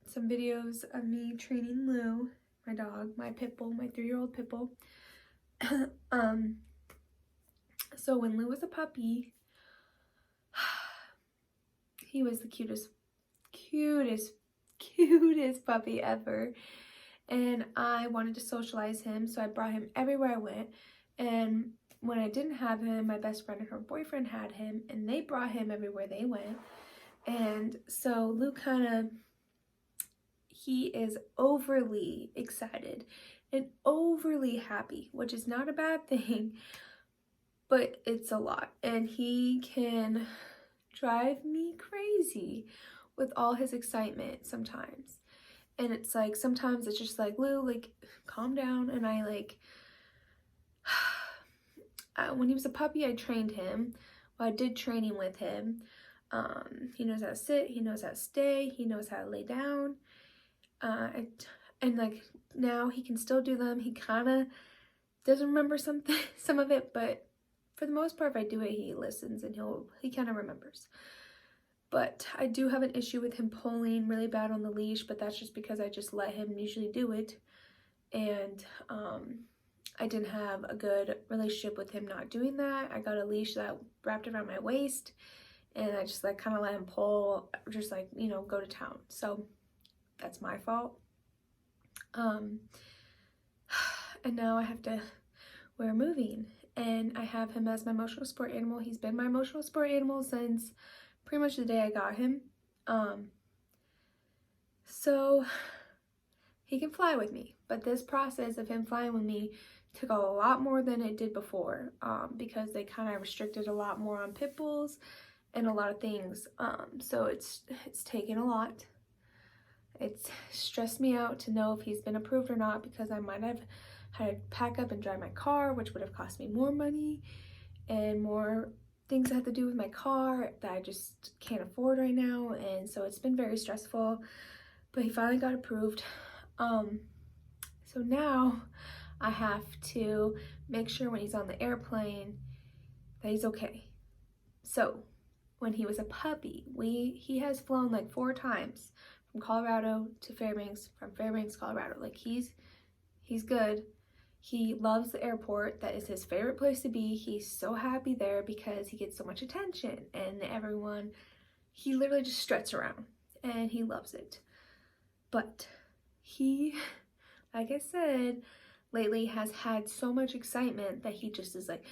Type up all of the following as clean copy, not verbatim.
Some videos of me training Lou, my dog, my pit bull, my 3-year-old pit bull. So when Lou was a puppy, he was the cutest puppy ever. And I wanted to socialize him, so I brought him everywhere I went. And when I didn't have him, my best friend and her boyfriend had him, and they brought him everywhere they went. And so Lou he is overly excited and overly happy, which is not a bad thing, but it's a lot. And he can drive me crazy with all his excitement sometimes. And it's like, sometimes it's just like, Lou, like, calm down. And I like, when he was a puppy, I trained him. Well, I did training with him. He knows how to sit, he knows how to stay, he knows how to lay down. And like now he can still do them. He kind of doesn't remember some of it, but for the most part, if I do it, he listens and he kind of remembers. But I do have an issue with him pulling really bad on the leash, but that's just because I just let him usually do it. And I didn't have a good relationship with him not doing that. I got a leash that wrapped around my waist, and I just like kind of let him pull, just like, you know, go to town. So that's my fault. And now I have to, we're moving, and I have him as my emotional support animal. He's been my emotional support animal since pretty much the day I got him. So he can fly with me, but this process of him flying with me took a lot more than it did before, because they kind of restricted a lot more on pit bulls and a lot of things. So it's taken a lot. It's stressed me out to know if he's been approved or not, because I might have had to pack up and drive my car, which would have cost me more money and more things I have to do with my car that I just can't afford right now. And so it's been very stressful, but he finally got approved. So now I have to make sure when he's on the airplane that he's okay. So when he was a puppy, he has flown like 4 times from Colorado to Fairbanks, from Fairbanks, Colorado. Like he's good. He loves the airport. That is his favorite place to be. He's so happy there because he gets so much attention, and everyone, he literally just struts around and he loves it. But he, like I said, lately has had so much excitement that he just is like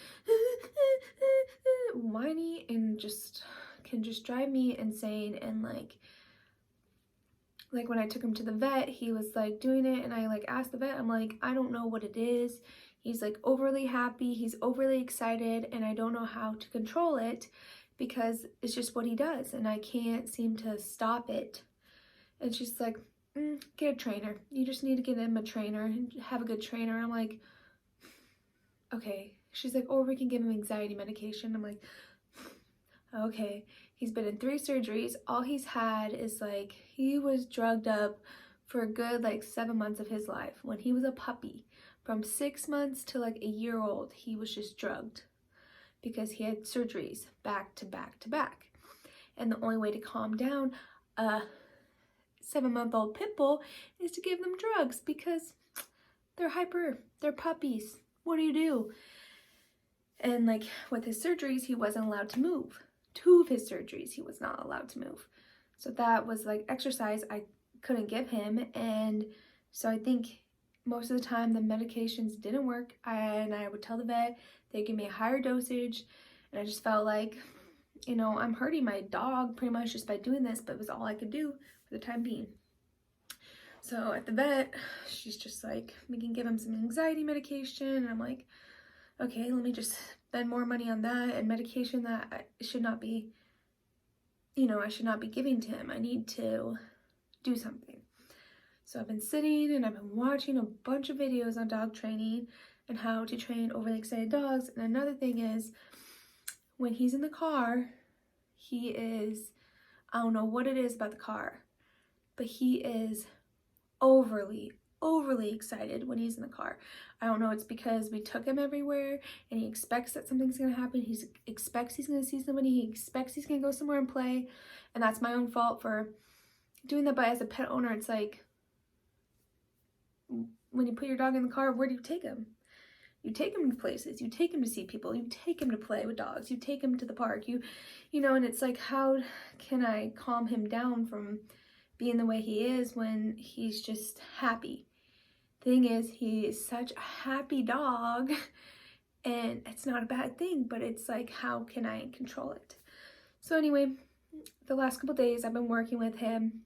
whiny and just can just drive me insane. And like when I took him to the vet, he was like doing it, and I like asked the vet, I'm like, I don't know what it is. He's like overly happy, he's overly excited, and I don't know how to control it because it's just what he does, and I can't seem to stop it. And she's like, get a trainer. You just need to get him a trainer and have a good trainer. I'm like, okay. She's like, or we can give him anxiety medication. I'm like, okay. He's been in 3 surgeries. All he's had is like, he was drugged up for a good like 7 months of his life. When he was a puppy, from 6 months to like a year old, he was just drugged because he had surgeries back to back to back. And the only way to calm down a 7-month-old pit bull is to give them drugs because they're puppies. What do you do? And like with his surgeries, he wasn't allowed to move. 2 of his surgeries, he was not allowed to move. So that was like exercise I couldn't give him. And so I think most of the time the medications didn't work, and I would tell the vet, they'd give me a higher dosage, and I just felt like, you know, I'm hurting my dog pretty much just by doing this, but it was all I could do for the time being. So at the vet, she's just like, we can give him some anxiety medication, and I'm like, okay, let me just spend more money on that and medication that I should not be, you know, I should not be giving to him. I need to do something. So I've been sitting and I've been watching a bunch of videos on dog training and how to train overly excited dogs. And another thing is, when he's in the car, he is, I don't know what it is about the car, but he is overly excited when he's in the car. I don't know, it's because we took him everywhere and he expects that something's gonna happen. He expects he's gonna see somebody. He expects he's gonna go somewhere and play. And that's my own fault for doing that. But as a pet owner, it's like, when you put your dog in the car, where do you take him? You take him to places, you take him to see people, you take him to play with dogs, you take him to the park, you know, and it's like, how can I calm him down from being the way he is when he's just happy? Thing is, he is such a happy dog, and it's not a bad thing, but it's like, how can I control it? So anyway, the last couple days I've been working with him.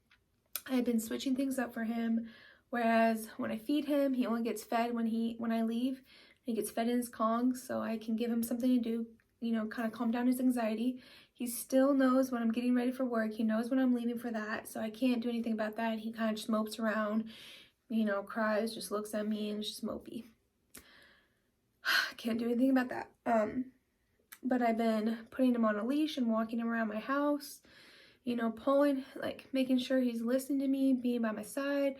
I've been switching things up for him, whereas when I feed him, he only gets fed when I leave. He gets fed in his Kong, so I can give him something to do, you know, kind of calm down his anxiety. He still knows when I'm getting ready for work. He knows when I'm leaving for that, so I can't do anything about that. He kind of just mopes around, you know, cries, just looks at me, and is just mopey. Can't do anything about that. But I've been putting him on a leash and walking him around my house, you know, pulling, like making sure he's listening to me, being by my side,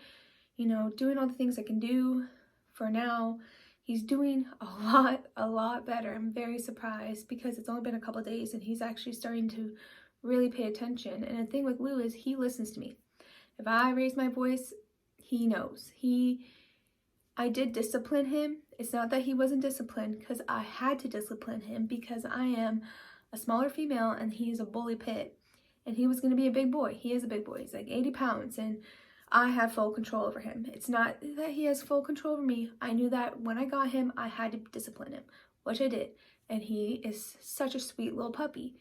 you know, doing all the things I can do. For now, he's doing a lot better. I'm very surprised because it's only been a couple of days and he's actually starting to really pay attention. And the thing with Lou is he listens to me. If I raise my voice, he knows. I did discipline him. It's not that he wasn't disciplined, because I had to discipline him because I am a smaller female and he's a bully pit. And he was going to be a big boy. He is a big boy. He's like 80 pounds and I have full control over him. It's not that he has full control over me. I knew that when I got him, I had to discipline him, which I did. And he is such a sweet little puppy.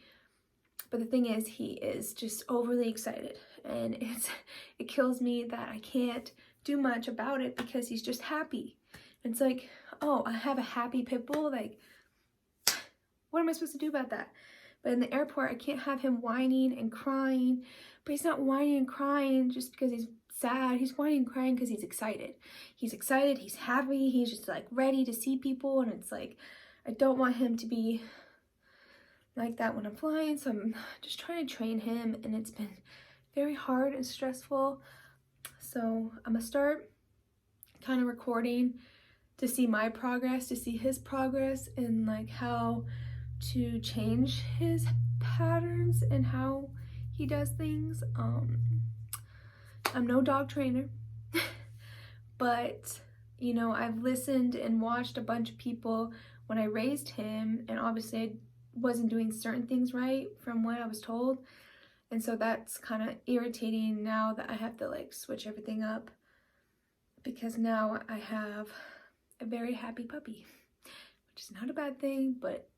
But the thing is, he is just overly excited. And it kills me that I can't do much about it because he's just happy. It's like, oh, I have a happy pit bull. Like, what am I supposed to do about that? But in the airport, I can't have him whining and crying. But he's not whining and crying just because he's sad. He's whining and crying because he's excited. He's excited. He's happy. He's just like ready to see people. And it's like, I don't want him to be like that when I'm flying. So I'm just trying to train him. And it's been very hard and stressful. So I'm going to start kind of recording to see my progress, to see his progress, and like how to change his patterns and how he does things. I'm no dog trainer, but you know, I've listened and watched a bunch of people when I raised him, and obviously I wasn't doing certain things right from what I was told. And so that's kind of irritating now that I have to like switch everything up, because now I have a very happy puppy, which is not a bad thing, but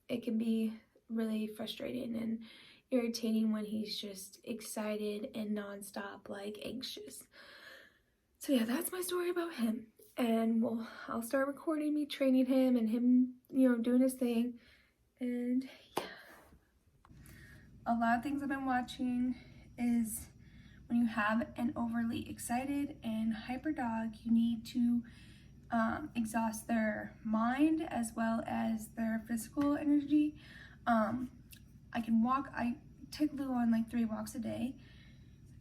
it can be really frustrating and irritating when he's just excited and nonstop, like anxious. So yeah, that's my story about him. And I'll start recording me training him and him, you know, doing his thing. And yeah. A lot of things I've been watching is when you have an overly excited and hyper dog, you need to exhaust their mind as well as their physical energy. I take Lou on like 3 walks a day.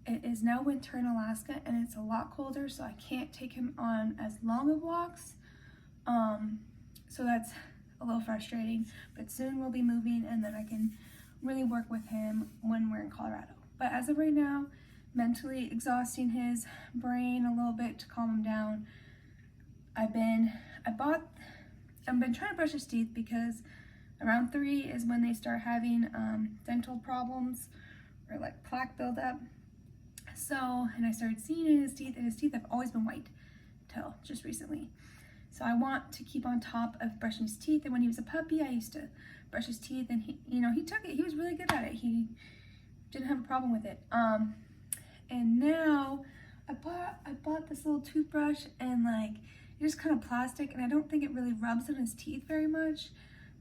It is now winter in Alaska and it's a lot colder, so I can't take him on as long of walks. So that's a little frustrating, but soon we'll be moving and then I can really work with him when we're in Colorado. But as of right now, mentally exhausting his brain a little bit to calm him down. I've been trying to brush his teeth because around 3 is when they start having dental problems or like plaque buildup. So, and I started seeing in his teeth, and his teeth have always been white till just recently. So I want to keep on top of brushing his teeth. And when he was a puppy, I used to brush his teeth, and he, you know, he took it. He was really good at it. He didn't have a problem with it. And now I bought this little toothbrush, and like it's just kind of plastic, and I don't think it really rubs on his teeth very much.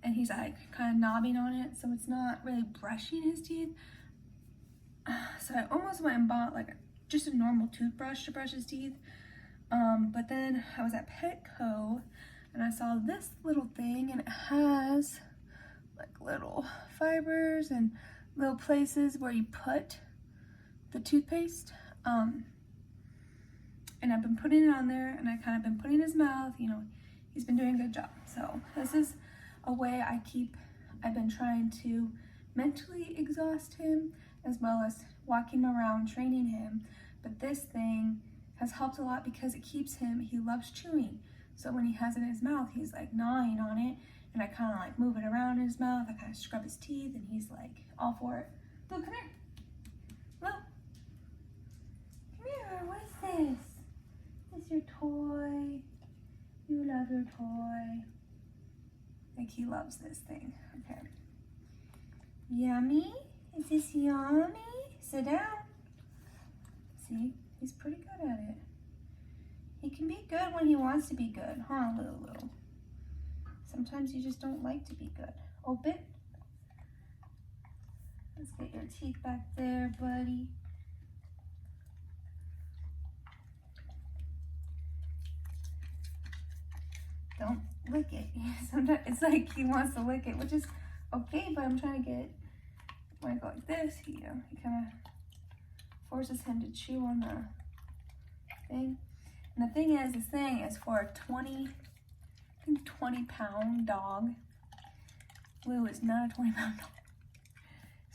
And he's like kind of knobbing on it, so it's not really brushing his teeth. So I almost went and bought like just a normal toothbrush to brush his teeth. But then I was at Petco and I saw this little thing, and it has like little fibers and little places where you put the toothpaste. And I've been putting it on there, and I kind of been putting in his mouth, you know, he's been doing a good job. So this is a way I've been trying to mentally exhaust him, as well as walking him around, training him. But this thing has helped a lot because it keeps him, he loves chewing. So when he has it in his mouth, he's like gnawing on it, and I kind of like move it around in his mouth. I kind of scrub his teeth, and he's like all for it. Look, come here. Look. Come here, what is this? This is your toy. You love your toy. Like he loves this thing. Okay. Yummy? Is this yummy? Sit down. See, he's pretty good at it. He can be good when he wants to be good, huh, Lulu? Sometimes you just don't like to be good. Open. Let's get your teeth back there, buddy. Don't lick it. Sometimes it's like he wants to lick it, which is okay, but I'm trying to get when I go like this, he kind of forces him to chew on the thing. And the thing is, this thing is for a 20-pound dog. Lou is not a 20-pound dog.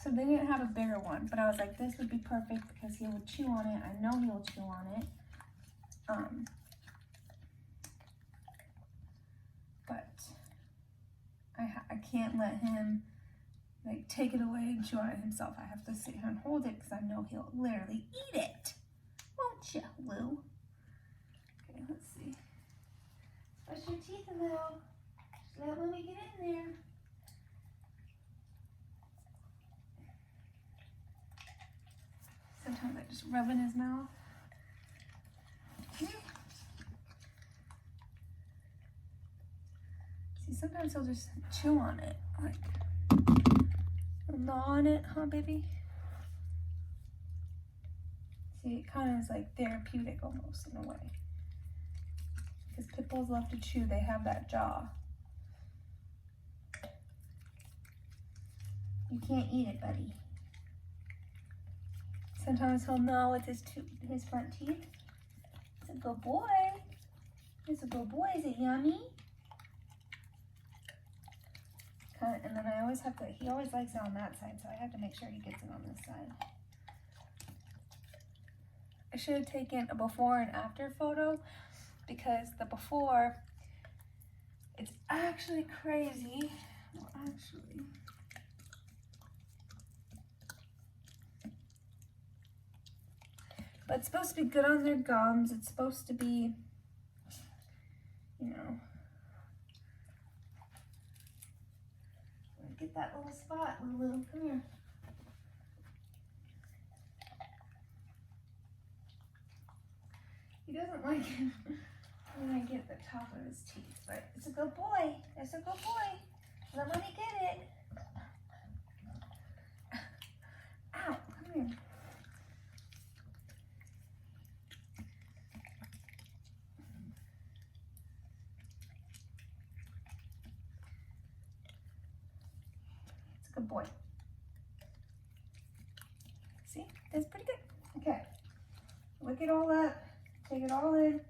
So they didn't have a bigger one, but I was like, this would be perfect because he would chew on it. I know he will chew on it. But I can't let him like take it away and chew on it himself. I have to sit here and hold it because I know he'll literally eat it. Won't you, Lou? Okay, let's see. Brush your teeth a little. Just let Louie get in there. Sometimes I just rub in his mouth. See, sometimes he'll just chew on it, like gnaw on it, huh, baby? See, it kind of is like therapeutic almost in a way. Because pit bulls love to chew, they have that jaw. You can't eat it, buddy. Sometimes he'll gnaw with his front teeth. It's a good boy. It's a good boy. Is it yummy? And then I always have to, he always likes it on that side, so I have to make sure he gets it on this side. I should have taken a before and after photo because the before, it's actually crazy. Well, actually, but it's supposed to be good on their gums. It's supposed to be, you know, get that little spot, Lulu. Come here. He doesn't like it when I get the top of his teeth, but it's a good boy. It's a good boy. Let me get it. Ow, come here. It's a good boy. See, that's pretty good. Okay, lick it all up, take it all in.